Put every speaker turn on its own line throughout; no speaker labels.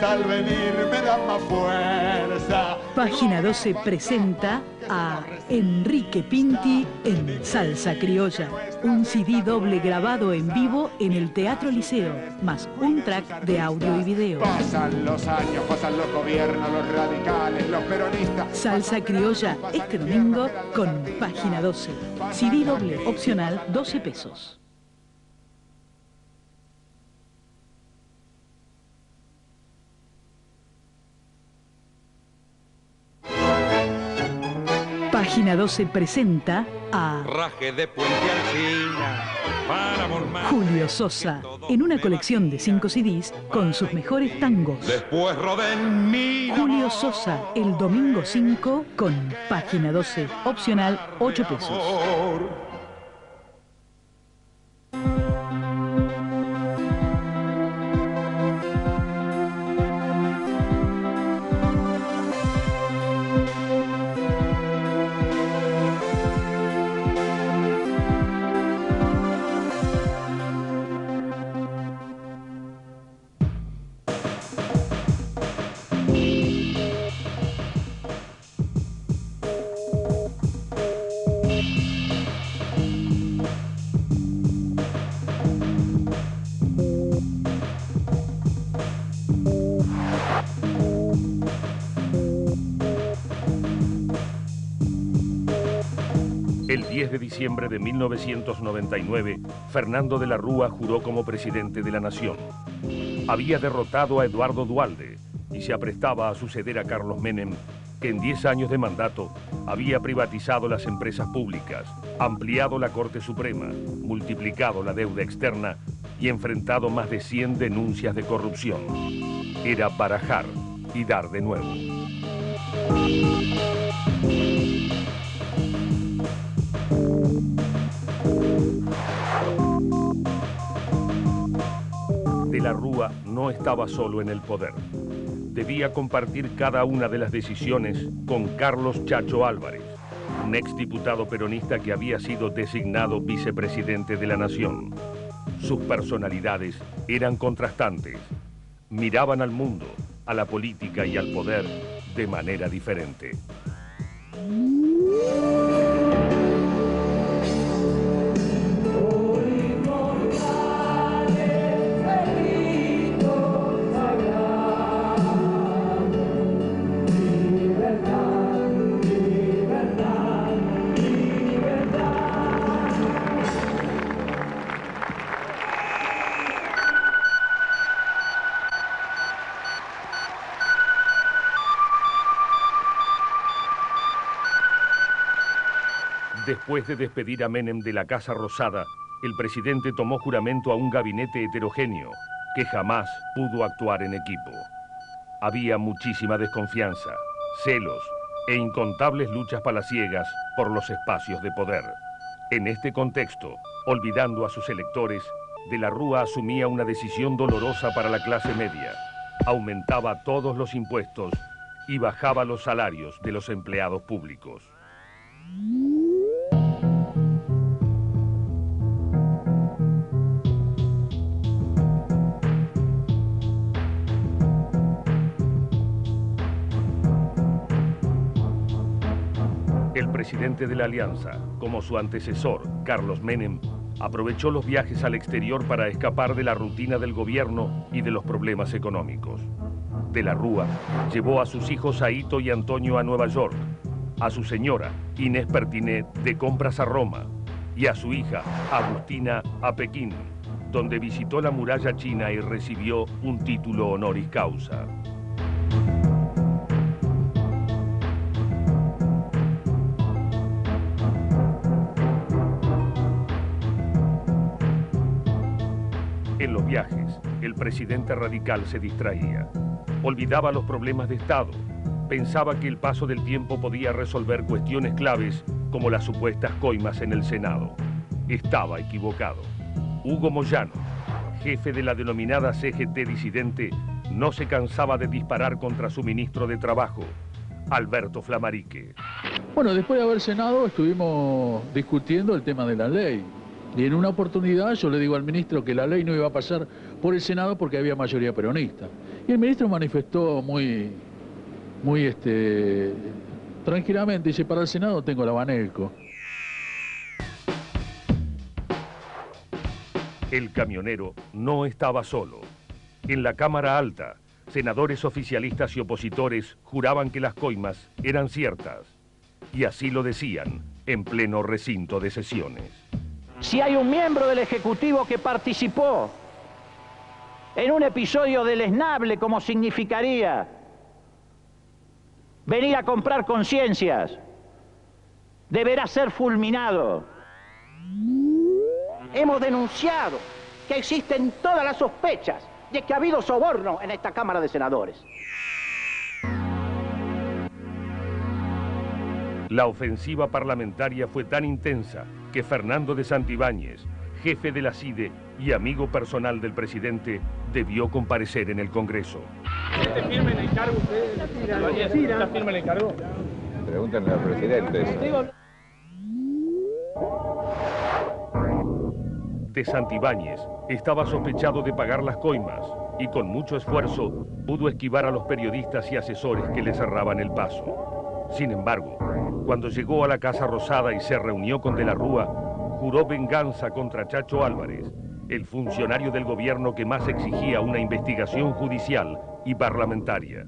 ustedes al venir me dan más fuerza.
Página 12 presenta a Enrique Pinti en Salsa Criolla, un CD doble grabado en vivo en el Teatro Liceo, más un track de audio y video.
Pasan los años, pasan los gobiernos, los radicales, los peronistas.
Salsa Criolla este domingo con Página 12. CD doble opcional 12 pesos. Página 12 presenta a
Raje de Puente Alsina, para Mormar.
Julio Sosa, en una colección de 5 CDs con sus mejores tangos.
Después Rodén mi
Julio Sosa, el domingo 5 con Página 12, opcional 8 pesos.
amor.
El 10 de diciembre de 1999, Fernando de la Rúa juró como presidente de la Nación. Había derrotado a Eduardo Duhalde y se aprestaba a suceder a Carlos Menem, que en 10 años de mandato había privatizado las empresas públicas, ampliado la Corte Suprema, multiplicado la deuda externa y enfrentado más de 100 denuncias de corrupción. Era barajar y dar de nuevo. De la Rúa no estaba solo en el poder. Debía compartir cada una de las decisiones con Carlos Chacho Álvarez, un exdiputado peronista que había sido designado vicepresidente de la Nación. Sus personalidades eran contrastantes. Miraban al mundo, a la política y al poder de manera diferente. Después de despedir a Menem de la Casa Rosada, el presidente tomó juramento a un gabinete heterogéneo que jamás pudo actuar en equipo. Había muchísima desconfianza, celos e incontables luchas palaciegas por los espacios de poder. En este contexto, olvidando a sus electores, de la Rúa asumía una decisión dolorosa para la clase media. Aumentaba todos los impuestos y bajaba los salarios de los empleados públicos. El presidente de la Alianza, como su antecesor, Carlos Menem, aprovechó los viajes al exterior para escapar de la rutina del gobierno y de los problemas económicos. De la Rúa llevó a sus hijos Aito y Antonio a Nueva York, a su señora, Inés Pertinet, de compras a Roma, y a su hija, Agustina, a Pekín, donde visitó la muralla china y recibió un título honoris causa. En los viajes, el presidente radical se distraía. Olvidaba los problemas de Estado. Pensaba que el paso del tiempo podía resolver cuestiones claves como las supuestas coimas en el Senado. Estaba equivocado. Hugo Moyano, jefe de la denominada CGT disidente, no se cansaba de disparar contra su ministro de Trabajo, Alberto Flamarique.
Bueno, después de haber cenado estuvimos discutiendo el tema de la ley. Y en una oportunidad yo le digo al ministro que la ley no iba a pasar por el Senado porque había mayoría peronista. Y el ministro manifestó muy tranquilamente, dice, para el Senado tengo la Banelco.
El camionero no estaba solo. En la Cámara Alta, senadores oficialistas y opositores juraban que las coimas eran ciertas. Y así lo decían en pleno recinto de sesiones.
Si hay un miembro del Ejecutivo que participó en un episodio deleznable, como significaría venir a comprar conciencias, deberá ser fulminado. Hemos denunciado que existen todas las sospechas de que ha habido soborno en esta Cámara de Senadores.
La ofensiva parlamentaria fue tan intensa que Fernando de Santibáñez, jefe de la CIDE y amigo personal del presidente, debió comparecer en el Congreso.
¿Te firmen el cargo ustedes? ¿Está firme el encargo?
Pregúntenle al presidente.
De Santibáñez estaba sospechado de pagar las coimas y con mucho esfuerzo pudo esquivar a los periodistas y asesores que le cerraban el paso. Sin embargo, cuando llegó a la Casa Rosada y se reunió con De la Rúa, juró venganza contra Chacho Álvarez, el funcionario del gobierno que más exigía una investigación judicial y parlamentaria.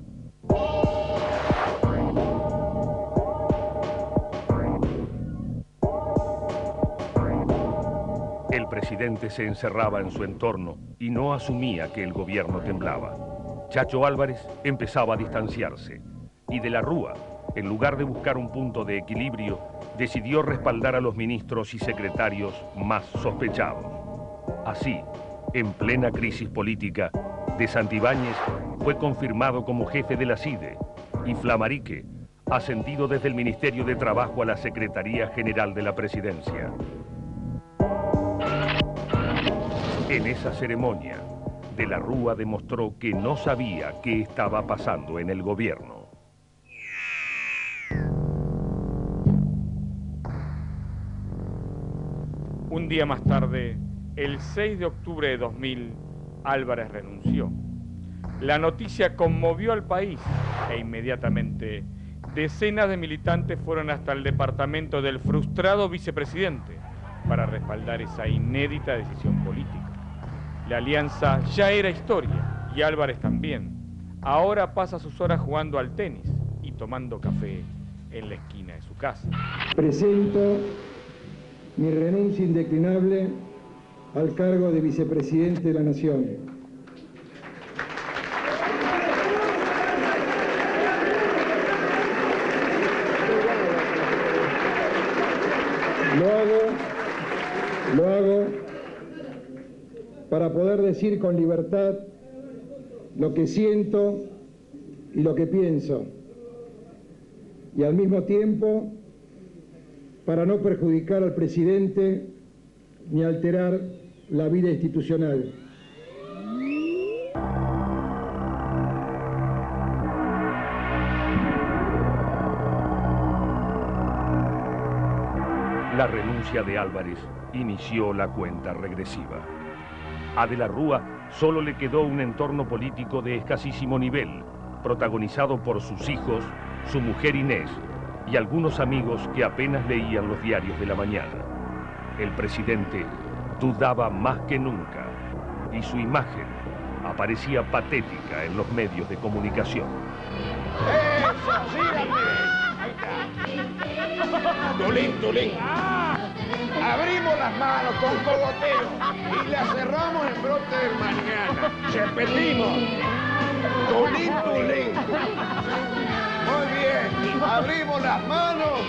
El presidente se encerraba en su entorno y no asumía que el gobierno temblaba. Chacho Álvarez empezaba a distanciarse y De la Rúa, en lugar de buscar un punto de equilibrio, decidió respaldar a los ministros y secretarios más sospechados. Así, en plena crisis política, De Santibáñez fue confirmado como jefe de la CIDE y Flamarique ascendido desde el Ministerio de Trabajo a la Secretaría General de la Presidencia. En esa ceremonia, De la Rúa demostró que no sabía qué estaba pasando en el gobierno.
Un día más tarde, el 6 de octubre de 2000, Álvarez renunció. La noticia conmovió al país e inmediatamente decenas de militantes fueron hasta el departamento del frustrado vicepresidente para respaldar esa inédita decisión política. La alianza ya era historia y Álvarez también. Ahora pasa sus horas jugando al tenis y tomando café en la esquina de su casa.
Presento mi renuncia indeclinable al cargo de vicepresidente de la Nación. Lo hago para poder decir con libertad lo que siento y lo que pienso, y al mismo tiempo para no perjudicar al presidente ni alterar la vida institucional.
La renuncia de Álvarez inició la cuenta regresiva. A De la Rúa solo le quedó un entorno político de escasísimo nivel, protagonizado por sus hijos, su mujer Inés y algunos amigos que apenas leían los diarios de la mañana. El presidente dudaba más que nunca y su imagen aparecía patética en los medios de comunicación.
¡Eso! ¡Tulín, tulín! Abrimos las manos con cogotero y las cerramos en brote del mañana. ¡Repetimos! ¡Tulín, tulín! Muy bien, abrimos las manos,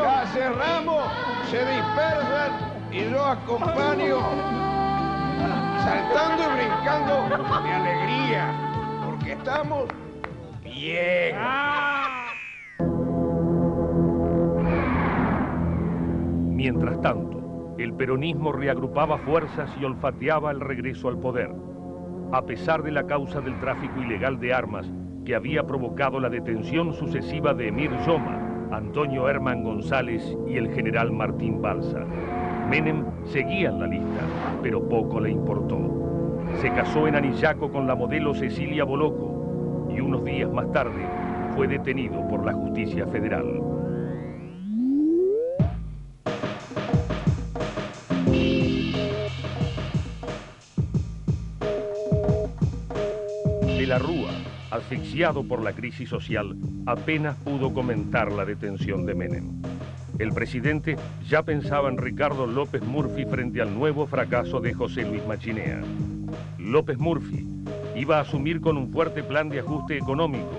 las cerramos, se dispersan y yo acompaño saltando y brincando de alegría, porque estamos bien.
Mientras tanto, el peronismo reagrupaba fuerzas y olfateaba el regreso al poder. A pesar de la causa del tráfico ilegal de armas que había provocado la detención sucesiva de Emir Yoma, Antonio Herman González y el general Martín Balsa, Menem seguía en la lista, pero poco le importó. Se casó en Anillaco con la modelo Cecilia Boloco y unos días más tarde fue detenido por la justicia federal. De la Rúa, asfixiado por la crisis social, apenas pudo comentar la detención de Menem. El presidente ya pensaba en Ricardo López Murphy frente al nuevo fracaso de José Luis Machinea. López Murphy iba a asumir con un fuerte plan de ajuste económico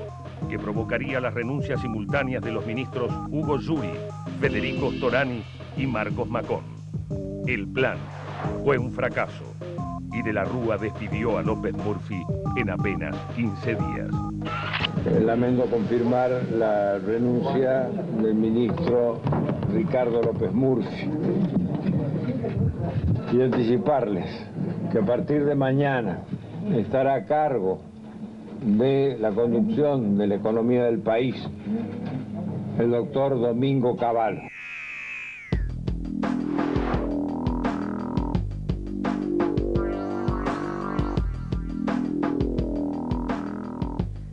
que provocaría las renuncias simultáneas de los ministros Hugo Yuri, Federico Storani y Marcos Macón. El plan fue un fracaso y de la Rúa despidió a López Murphy en apenas 15 días.
Lamento confirmar la renuncia del ministro Ricardo López Murphy y anticiparles que a partir de mañana estará a cargo de la conducción de la economía del país el doctor Domingo Cavallo.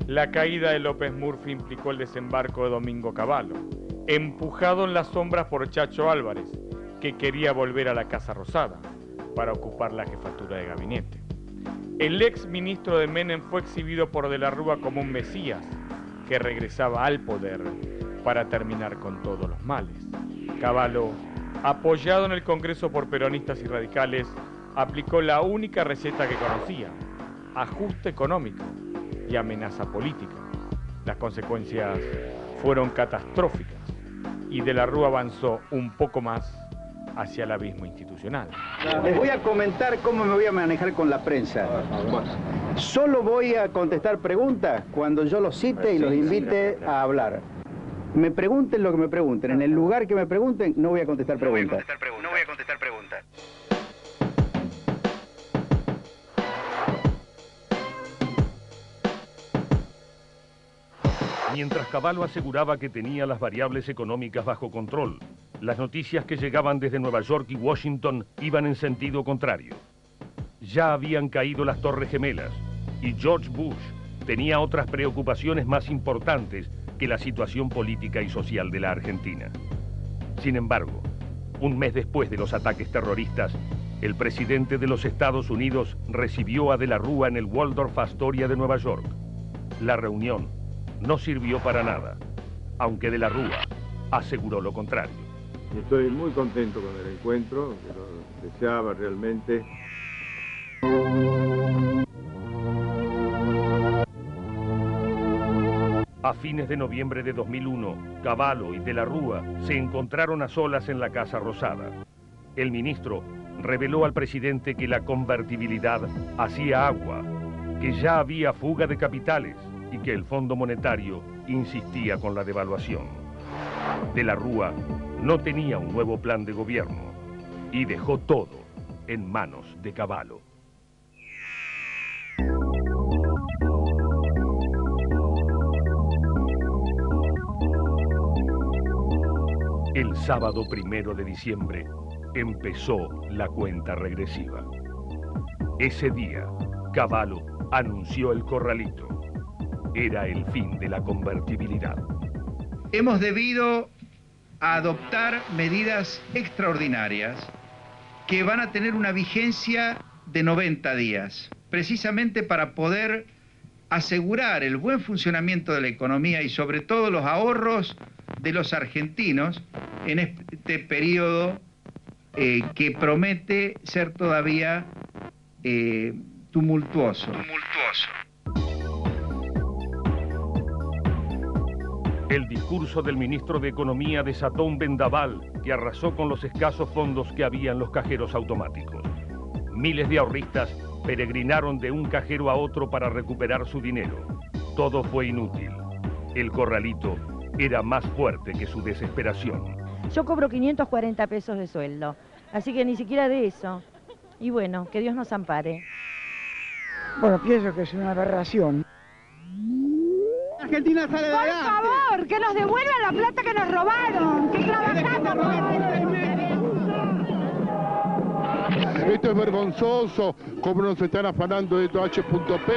La caída de López Murphy implicó el desembarco de Domingo Cavallo, empujado en las sombras por Chacho Álvarez, que quería volver a la Casa Rosada para ocupar la jefatura de gabinete. El ex ministro de Menem fue exhibido por De la Rúa como un mesías que regresaba al poder para terminar con todos los males. Cavallo, apoyado en el Congreso por peronistas y radicales, aplicó la única receta que conocía: ajuste económico y amenaza política. Las consecuencias fueron catastróficas y De la Rúa avanzó un poco más hacia el abismo institucional.
Les voy a comentar cómo me voy a manejar con la prensa. Solo voy a contestar preguntas cuando yo los cite y los invite a hablar. Me pregunten lo que me pregunten. En el lugar que me pregunten, no voy a contestar preguntas.
No voy a contestar preguntas.
Mientras Cavallo aseguraba que tenía las variables económicas bajo control, las noticias que llegaban desde Nueva York y Washington iban en sentido contrario. Ya habían caído las Torres Gemelas y George Bush tenía otras preocupaciones más importantes que la situación política y social de la Argentina. Sin embargo, un mes después de los ataques terroristas, el presidente de los Estados Unidos recibió a De la Rúa en el Waldorf Astoria de Nueva York. La reunión no sirvió para nada, aunque De la Rúa aseguró lo contrario.
Estoy muy contento con el encuentro, que lo deseaba realmente.
A fines de noviembre de 2001, Cavallo y De la Rúa se encontraron a solas en la Casa Rosada. El ministro reveló al presidente que la convertibilidad hacía agua, que ya había fuga de capitales y que el Fondo Monetario insistía con la devaluación. De la Rúa no tenía un nuevo plan de gobierno y dejó todo en manos de Cavallo. El sábado 1 de diciembre empezó la cuenta regresiva. Ese día, Cavallo anunció el corralito. Era el fin de la convertibilidad.
Hemos debido adoptar medidas extraordinarias que van a tener una vigencia de 90 días, precisamente para poder asegurar el buen funcionamiento de la economía y sobre todo los ahorros de los argentinos en este periodo que promete ser todavía tumultuoso.
El discurso del ministro de Economía desató un vendaval que arrasó con los escasos fondos que había en los cajeros automáticos. Miles de ahorristas peregrinaron de un cajero a otro para recuperar su dinero. Todo fue inútil. El corralito era más fuerte que su desesperación.
Yo cobro 540 pesos de sueldo, así que ni siquiera de eso. Y bueno, que Dios nos ampare.
Bueno, pienso que es una aberración.
Argentina sale de adelante.
Por favor, que nos devuelvan la plata que nos robaron, que trabajamos.
Esto es vergonzoso, como nos están afanando de esto H.P.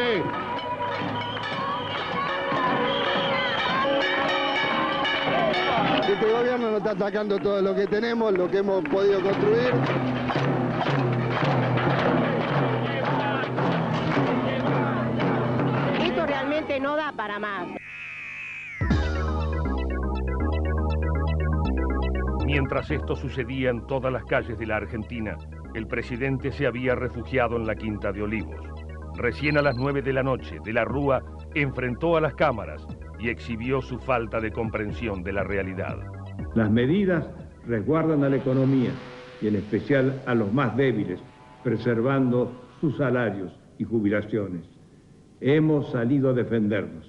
Este gobierno nos está atacando todo lo que tenemos, lo que hemos podido construir.
Esto realmente no da para más.
Mientras esto sucedía en todas las calles de la Argentina, el presidente se había refugiado en la Quinta de Olivos. Recién a las 9 de la noche, De la Rúa enfrentó a las cámaras y exhibió su falta de comprensión de la realidad.
Las medidas resguardan a la economía y en especial a los más débiles, preservando sus salarios y jubilaciones. Hemos salido a defendernos.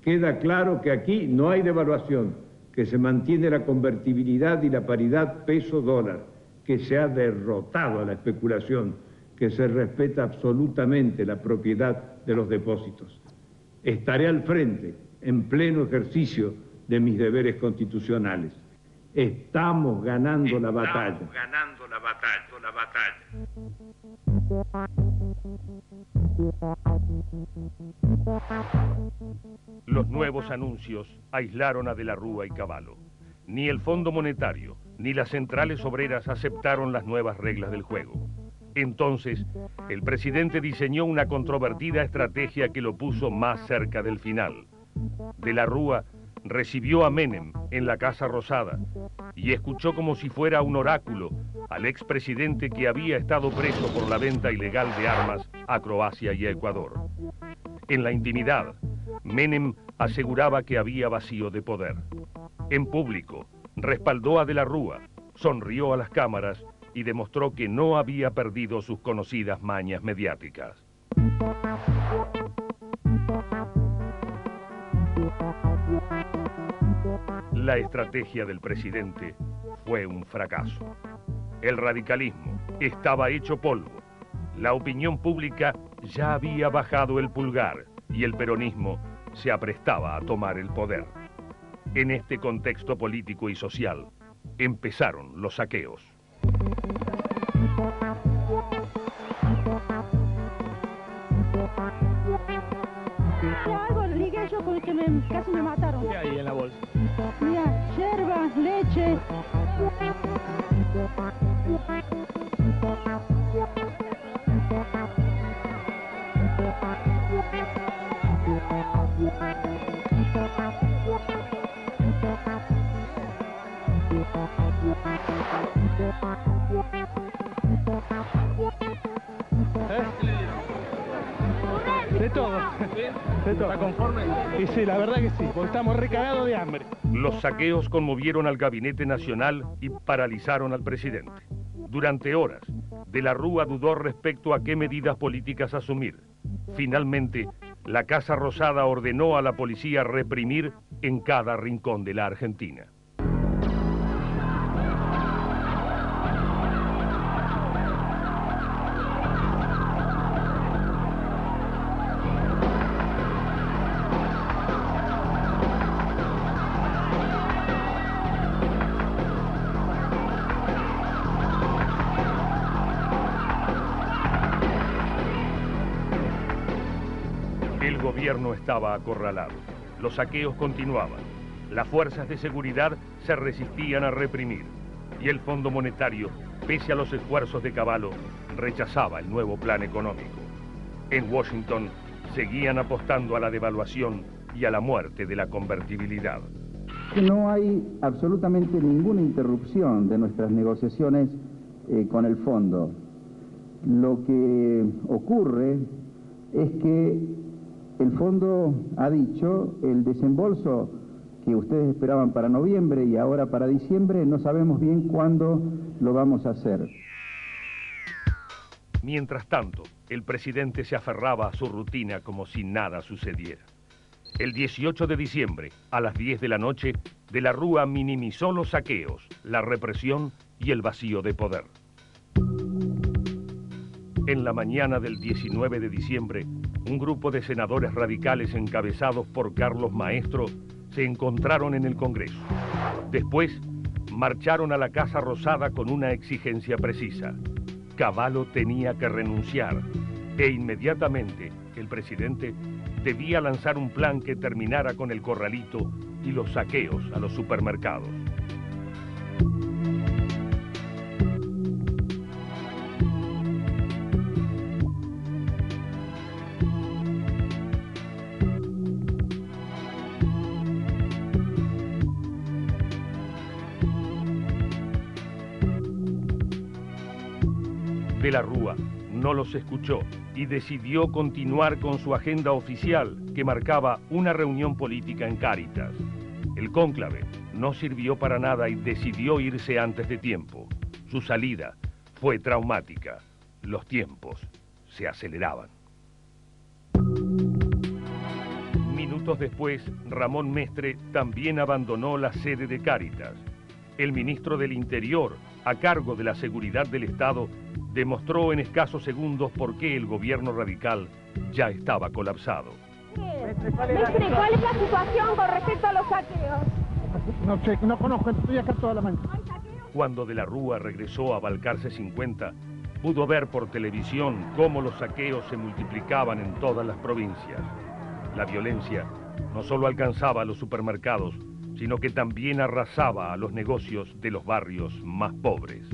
Queda claro que aquí no hay devaluación, que se mantiene la convertibilidad y la paridad peso-dólar, que se ha derrotado a la especulación, que se respeta absolutamente la propiedad de los depósitos. Estaré al frente, en pleno ejercicio de mis deberes constitucionales. Estamos ganando la batalla.
Ganando la batalla. Los nuevos anuncios aislaron a De la Rúa y Cavallo. Ni el Fondo Monetario ni las centrales obreras aceptaron las nuevas reglas del juego. Entonces, el presidente diseñó una controvertida estrategia que lo puso más cerca del final. De la Rúa recibió a Menem en la Casa Rosada y escuchó como si fuera un oráculo al expresidente que había estado preso por la venta ilegal de armas a Croacia y a Ecuador. En la intimidad, Menem aseguraba que había vacío de poder. En público, respaldó a De la Rúa, sonrió a las cámaras y demostró que no había perdido sus conocidas mañas mediáticas. La estrategia del presidente fue un fracaso. El radicalismo estaba hecho polvo. La opinión pública ya había bajado el pulgar y el peronismo se aprestaba a tomar el poder. En este contexto político y social, empezaron los saqueos.
Algo ligué yo porque casi me mataron.
¿Qué hay en la bolsa?
Mira, yerba, leche.
De todo. De todo. ¿Está conforme? Y sí, la verdad que sí, porque estamos recagados de hambre.
Los saqueos conmovieron al Gabinete Nacional y paralizaron al presidente. Durante horas, De la Rúa dudó respecto a qué medidas políticas asumir. Finalmente, la Casa Rosada ordenó a la policía reprimir en cada rincón de la Argentina. El gobierno estaba acorralado. Los saqueos continuaban. Las fuerzas de seguridad se resistían a reprimir. Y el Fondo Monetario, pese a los esfuerzos de Cavallo, rechazaba el nuevo plan económico. En Washington seguían apostando a la devaluación y a la muerte de la convertibilidad.
No hay absolutamente ninguna interrupción de nuestras negociaciones con el fondo. Lo que ocurre es que el fondo ha dicho el desembolso que ustedes esperaban para noviembre y ahora para diciembre, no sabemos bien cuándo lo vamos a hacer.
Mientras tanto, el presidente se aferraba a su rutina como si nada sucediera. El 18 de diciembre, a las 10 de la noche, De la Rúa minimizó los saqueos, la represión y el vacío de poder. En la mañana del 19 de diciembre, un grupo de senadores radicales encabezados por Carlos Maestro se encontraron en el Congreso. Después, marcharon a la Casa Rosada con una exigencia precisa: Cavallo tenía que renunciar e inmediatamente el presidente debía lanzar un plan que terminara con el corralito y los saqueos a los supermercados. De la Rúa no los escuchó y decidió continuar con su agenda oficial que marcaba una reunión política en Cáritas. El cónclave no sirvió para nada y decidió irse antes de tiempo. Su salida fue traumática. Los tiempos se aceleraban. Minutos después, Ramón Mestre también abandonó la sede de Cáritas. El ministro del Interior, a cargo de la seguridad del Estado, demostró en escasos segundos por qué el gobierno radical ya estaba colapsado.
Mestre, ¿cuál es la situación con respecto a los saqueos?
No sé, no conozco, estoy acá toda la mañana.
Cuando De la Rúa regresó a Balcarce 50, pudo ver por televisión cómo los saqueos se multiplicaban en todas las provincias. La violencia no solo alcanzaba a los supermercados, sino que también arrasaba a los negocios de los barrios más pobres.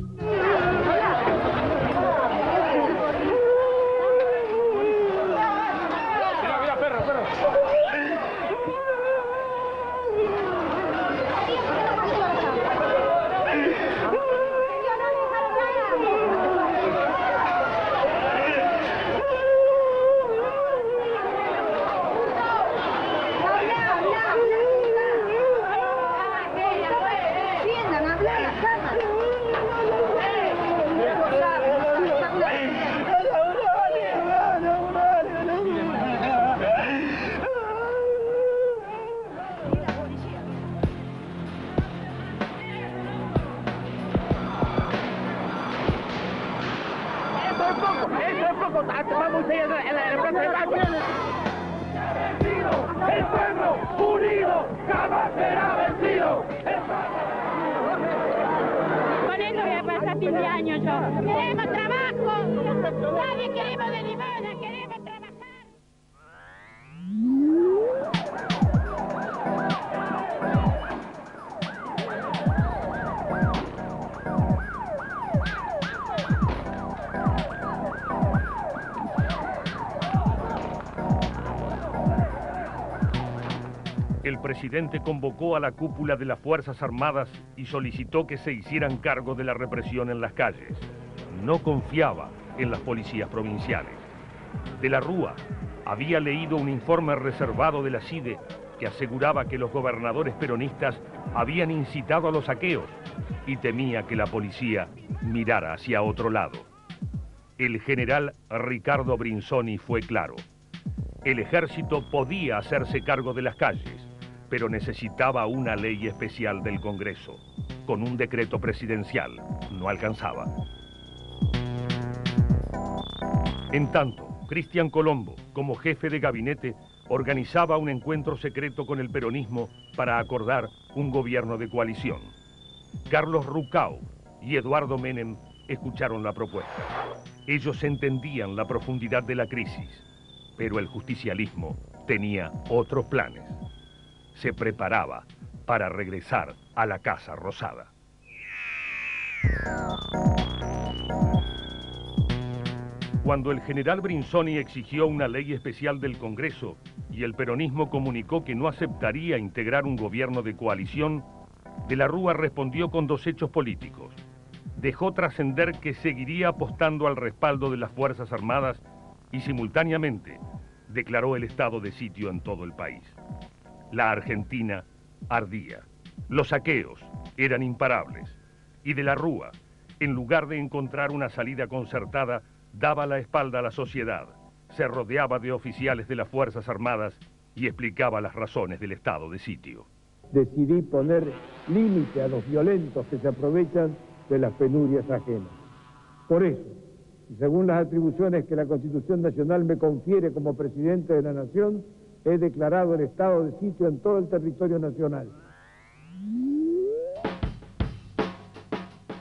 ¡El pueblo unido jamás será vencido!
Con esto voy a pasar fin de año yo. ¡Queremos trabajo! ¡Nadie queremos de limona! ¡Queremos trabajar!
El presidente convocó a la cúpula de las Fuerzas Armadas y solicitó que se hicieran cargo de la represión en las calles. No confiaba en las policías provinciales. De la Rúa había leído un informe reservado de la CIDE que aseguraba que los gobernadores peronistas habían incitado a los saqueos y temía que la policía mirara hacia otro lado. El general Ricardo Brinzoni fue claro. El ejército podía hacerse cargo de las calles, pero necesitaba una ley especial del Congreso. Con un decreto presidencial no alcanzaba. En tanto, Cristian Colombo, como jefe de gabinete, organizaba un encuentro secreto con el peronismo para acordar un gobierno de coalición. Carlos Rucao y Eduardo Menem escucharon la propuesta. Ellos entendían la profundidad de la crisis, pero el justicialismo tenía otros planes. Se preparaba para regresar a la Casa Rosada. Cuando el general Brinzoni exigió una ley especial del Congreso y el peronismo comunicó que no aceptaría integrar un gobierno de coalición, De la Rúa respondió con dos hechos políticos. Dejó trascender que seguiría apostando al respaldo de las Fuerzas Armadas y simultáneamente declaró el estado de sitio en todo el país. La Argentina ardía. Los saqueos eran imparables. Y De la Rúa, en lugar de encontrar una salida concertada, daba la espalda a la sociedad, se rodeaba de oficiales de las Fuerzas Armadas y explicaba las razones del estado de sitio.
Decidí poner límite a los violentos que se aprovechan de las penurias ajenas. Por eso, y según las atribuciones que la Constitución Nacional me confiere como presidente de la Nación, he declarado el estado de sitio en todo el territorio nacional.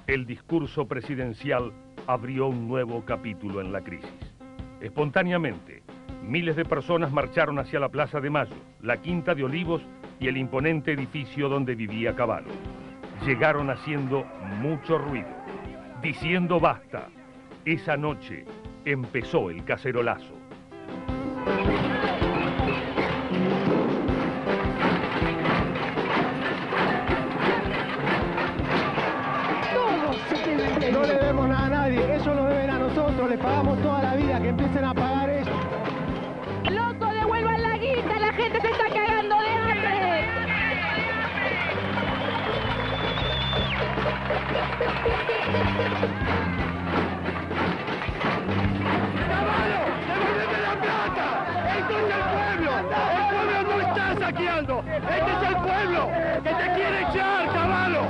El discurso presidencial abrió un nuevo capítulo en la crisis. Espontáneamente, miles de personas marcharon hacia la Plaza de Mayo, la Quinta de Olivos y el imponente edificio donde vivía Cavallo. Llegaron haciendo mucho ruido, diciendo basta. Esa noche empezó el cacerolazo.
No le debemos nada a nadie, eso lo deben a nosotros, les pagamos toda la vida, que empiecen a pagar eso.
¡Loco, devuelvan la guita! ¡La gente se está cagando de hambre!
¡Cavallo! ¡Devuélveme la plata! ¡Esto es el pueblo! ¡El pueblo no está saqueando! ¡Este es el pueblo que te quiere echar, Cavallo!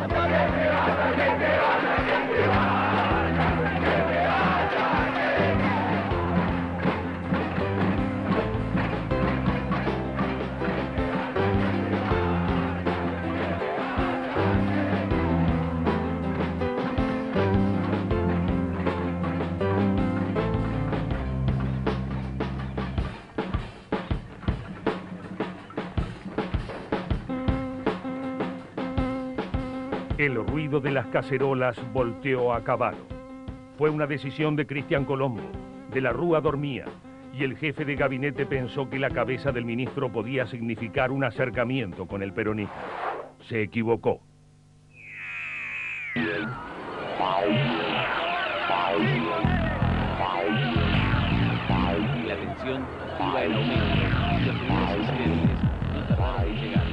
El ruido de las cacerolas volteó a Cavallo. Fue una decisión de Cristian Colombo. De la Rúa dormía y el jefe de gabinete pensó que la cabeza del ministro podía significar un acercamiento con el peronismo. Se equivocó.
La tensión iba en aumento y los primeros incidentes no tardaron en llegar.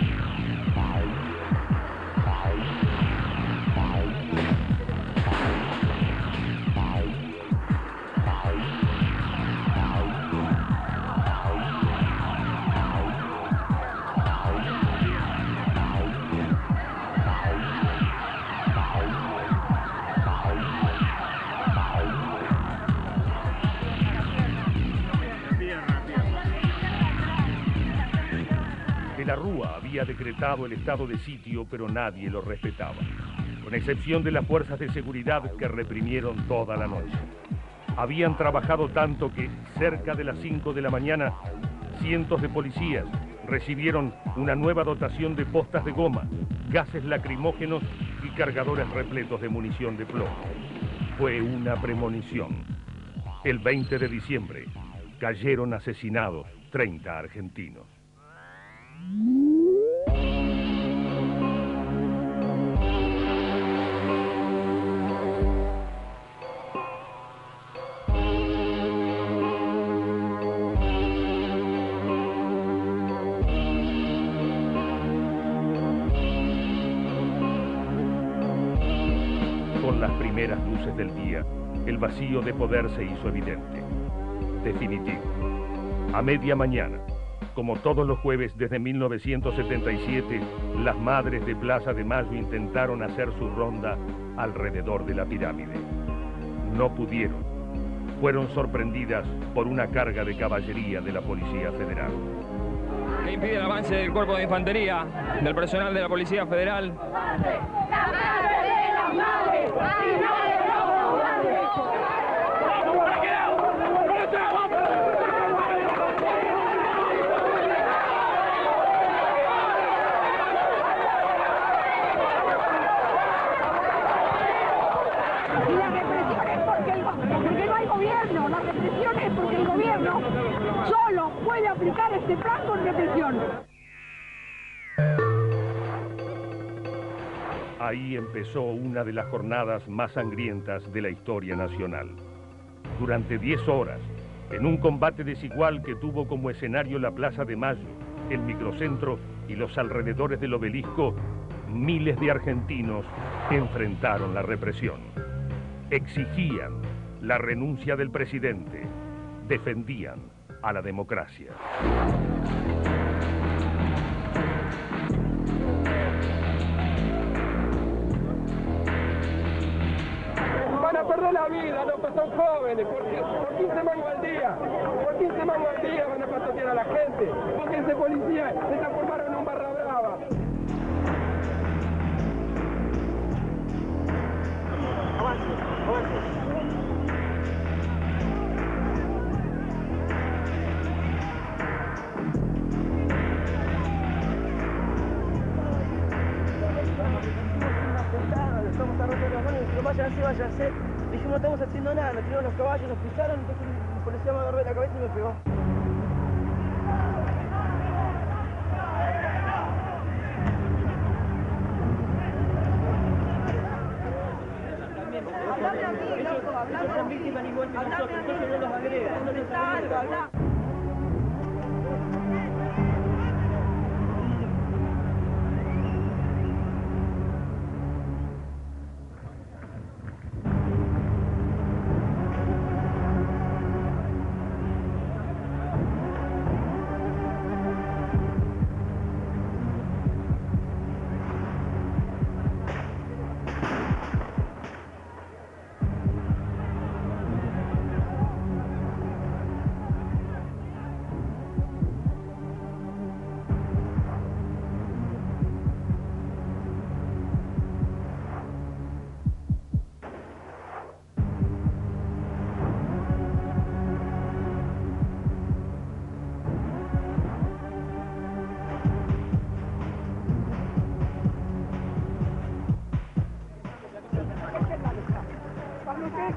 De la Rúa había decretado el estado de sitio, pero nadie lo respetaba, con excepción de las fuerzas de seguridad que reprimieron toda la noche. Habían trabajado tanto que, cerca de las 5 de la mañana, cientos de policías recibieron una nueva dotación de postas de goma, gases lacrimógenos y cargadores repletos de munición de plomo. Fue una premonición. El 20 de diciembre cayeron asesinados 30 argentinos. Con las primeras luces del día, el vacío de poder se hizo evidente, definitivo. A media mañana, como todos los jueves desde 1977, las madres de Plaza de Mayo intentaron hacer su ronda alrededor de la pirámide. No pudieron. Fueron sorprendidas por una carga de caballería de la Policía Federal.
Que impide el avance del cuerpo de infantería, del personal de la Policía Federal.
Porque no hay gobierno, la represión es porque el gobierno solo puede aplicar este plan con represión.
Ahí empezó una de las jornadas más sangrientas de la historia nacional. Durante 10 horas, en un combate desigual que tuvo como escenario la Plaza de Mayo, el microcentro y los alrededores del obelisco, miles de argentinos enfrentaron la represión. Exigían la renuncia del presidente, defendían a la democracia.
Van a perder la vida, no, pues son jóvenes, por 15 mangos al día. Por 15 mangos al día van a patotear a la gente, porque ese policía se transformaron en un barra brava. Avance, avance.
se vaya a hacer. Dijimos, no estamos haciendo nada, nos tiraron los caballos, nos pisaron, entonces el policía me agarró de la cabeza y me pegó. Ellos son víctimas igual que nosotros, entonces no los agrega, no les agrega.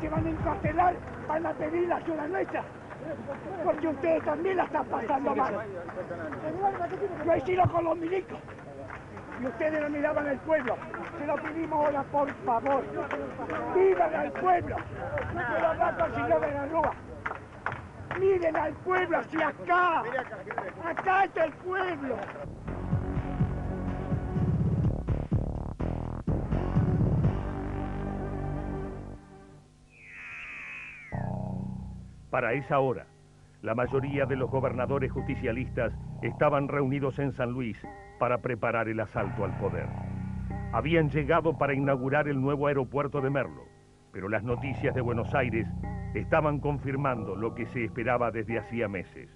Que van a encarcelar, van a pedir la ayuda nuestra, porque ustedes también la están pasando mal. Yo he sido con los milicos y ustedes no miraban al pueblo. Se lo pedimos ahora, por favor. ¡Vivan al pueblo! No quiero hablar con el señor de la Rúa. Miren al pueblo hacia acá. Acá está el pueblo.
Para esa hora, la mayoría de los gobernadores justicialistas estaban reunidos en San Luis para preparar el asalto al poder. Habían llegado para inaugurar el nuevo aeropuerto de Merlo, pero las noticias de Buenos Aires estaban confirmando lo que se esperaba desde hacía meses.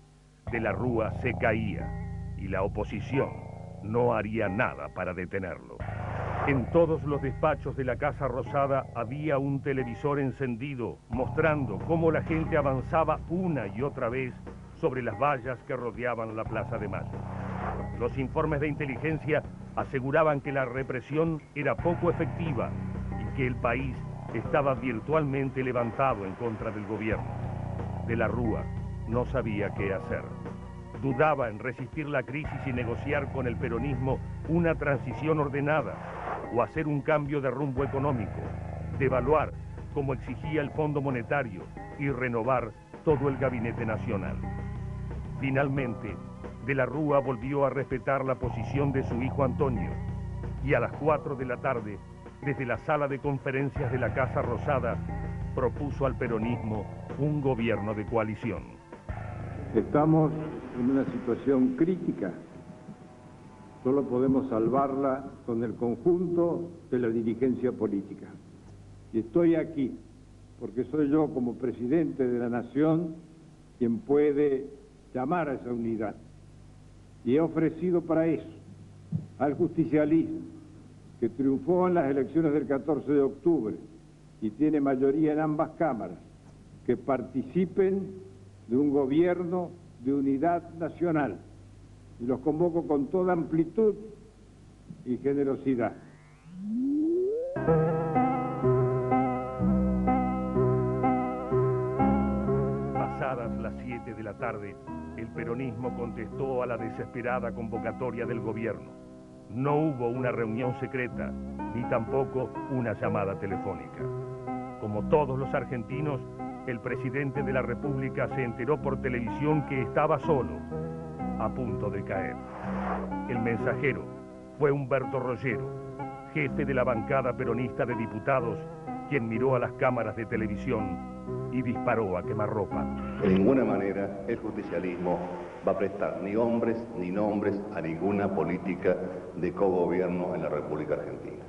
De la Rúa se caía y la oposición no haría nada para detenerlo. En todos los despachos de la Casa Rosada había un televisor encendido mostrando cómo la gente avanzaba una y otra vez sobre las vallas que rodeaban la Plaza de Mayo. Los informes de inteligencia aseguraban que la represión era poco efectiva y que el país estaba virtualmente levantado en contra del gobierno. De la Rúa no sabía qué hacer. Dudaba en resistir la crisis y negociar con el peronismo una transición ordenada o hacer un cambio de rumbo económico, devaluar como exigía el Fondo Monetario y renovar todo el gabinete nacional. Finalmente, De la Rúa volvió a respetar la posición de su hijo Antonio y a las 4 de la tarde, desde la sala de conferencias de la Casa Rosada, propuso al peronismo un gobierno de coalición.
Estamos en una situación crítica. Solo podemos salvarla con el conjunto de la dirigencia política. Y estoy aquí porque soy yo, como presidente de la Nación, quien puede llamar a esa unidad. Y he ofrecido para eso al justicialismo, que triunfó en las elecciones del 14 de octubre y tiene mayoría en ambas cámaras, que participen de un gobierno de unidad nacional. Y los convoco con toda amplitud y generosidad.
Pasadas las 7 de la tarde, el peronismo contestó a la desesperada convocatoria del gobierno. No hubo una reunión secreta, ni tampoco una llamada telefónica. Como todos los argentinos, el presidente de la República se enteró por televisión que estaba solo, a punto de caer. El mensajero fue Humberto Rollero, jefe de la bancada peronista de diputados, quien miró a las cámaras de televisión y disparó a quemarropa.
De ninguna manera el justicialismo va a prestar ni hombres ni nombres a ninguna política de cogobierno en la República Argentina.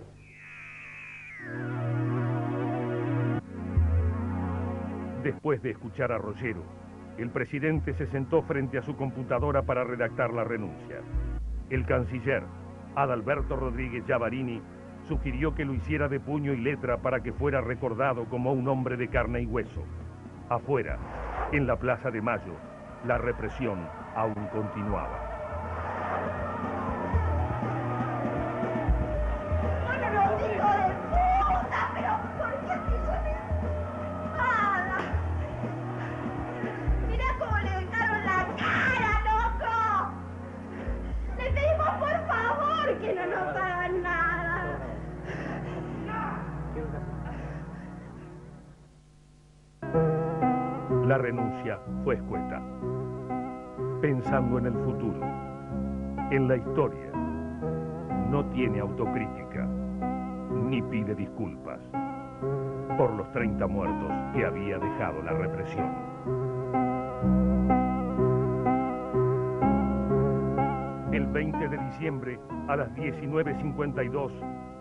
Después de escuchar a Rollero, el presidente se sentó frente a su computadora para redactar la renuncia. El canciller, Adalberto Rodríguez Llavarini, sugirió que lo hiciera de puño y letra para que fuera recordado como un hombre de carne y hueso. Afuera, en la Plaza de Mayo, la represión aún continuaba.
¡Bueno, los hijos de puta! ¿Pero por qué
La renuncia fue escueta. Pensando en el futuro, en la historia, no tiene autocrítica, ni pide disculpas por los 30 muertos que había dejado la represión. El 20 de diciembre, a las 19:52,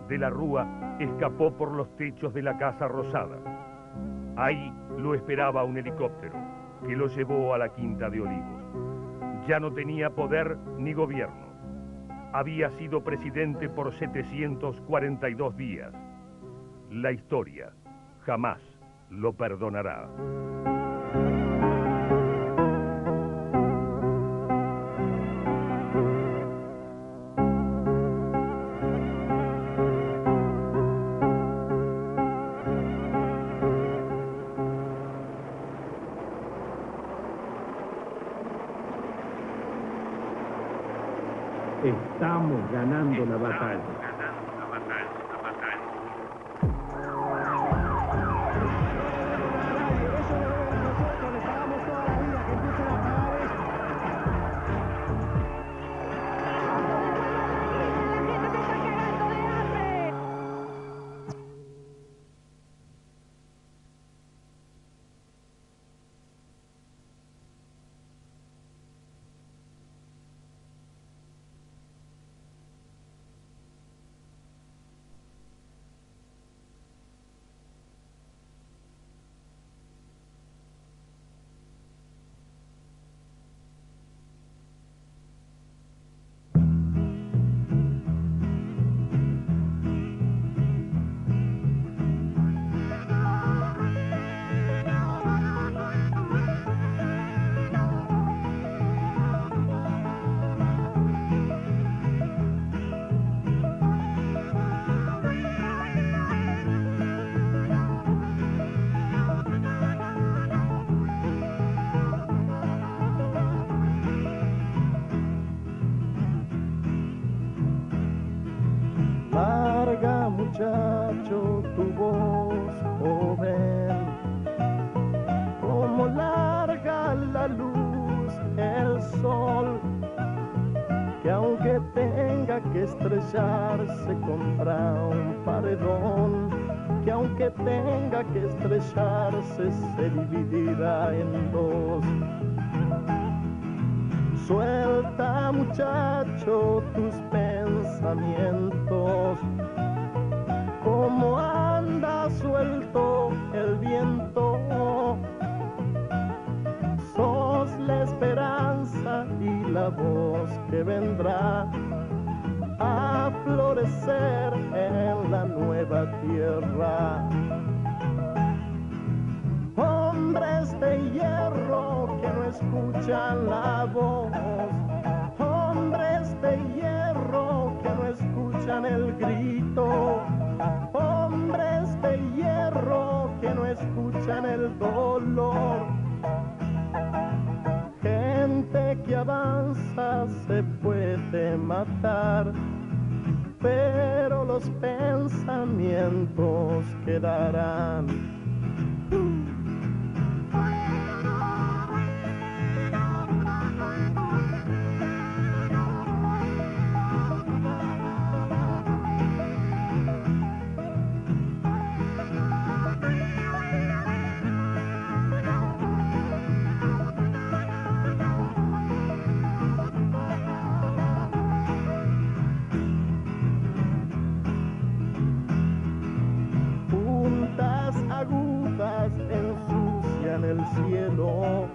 de la Rúa escapó por los techos de la Casa Rosada. Ahí lo esperaba un helicóptero que lo llevó a la Quinta de Olivos. Ya no tenía poder ni gobierno. Había sido presidente por 742 días. La historia jamás lo perdonará.
Estamos ganando la batalla.
Muchacho, tu voz joven, como larga la luz, el sol, que aunque tenga que estrellarse contra un paredón, que aunque tenga que estrellarse se dividirá en dos. Suelta, muchacho, tus pensamientos, como anda suelto el viento. Sos la esperanza y la voz que vendrá a florecer en la nueva tierra. Hombres de hierro que no escuchan la voz, hombres de hierro que no escuchan el grito, hombres de hierro que no escuchan el dolor. Gente que avanza se puede matar, pero los pensamientos quedarán. Ensucian el cielo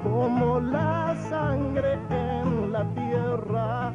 como la sangre en la tierra.